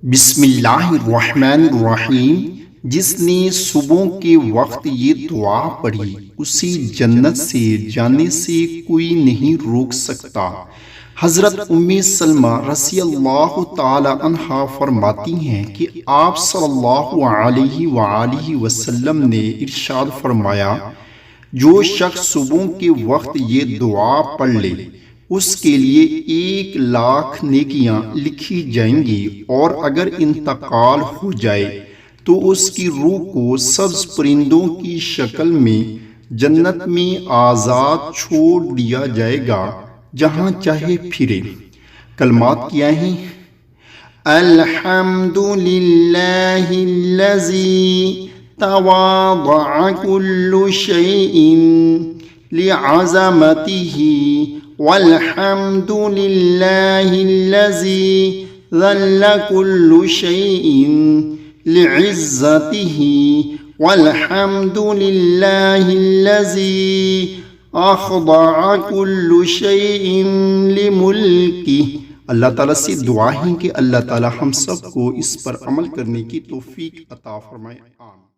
بسم اللہ الرحمن الرحیم۔ جس نے صبح کے وقت یہ دعا پڑھی اسے جنت سے جانے سے کوئی نہیں روک سکتا۔ حضرت ام سلمہ رضی اللہ تعالی عنہا فرماتی ہیں کہ آپ صلی اللہ علیہ وآلہ وسلم نے ارشاد فرمایا، جو شخص صبح کے وقت یہ دعا پڑھ لے اس کے لیے 1,00,000 نیکیاں لکھی جائیں گی، اور اگر انتقال ہو جائے تو اس کی روح کو سبز پرندوں کی شکل میں جنت میں آزاد چھوڑ دیا جائے گا، جہاں چاہے پھرے۔ کلمات کیا ہیں؟ الحمد للہ الذی تواضع کل شیء لعظمتہ، والحمد للہ الذی ذل كل شيء لعزته، والحمد للہ الذی اخضع كل شيء لملکہ۔ اللہ تعالیٰ سے دعا ہے کہ اللہ تعالیٰ ہم سب کو اس پر عمل کرنے کی توفیق عطا فرمائے۔ آمین۔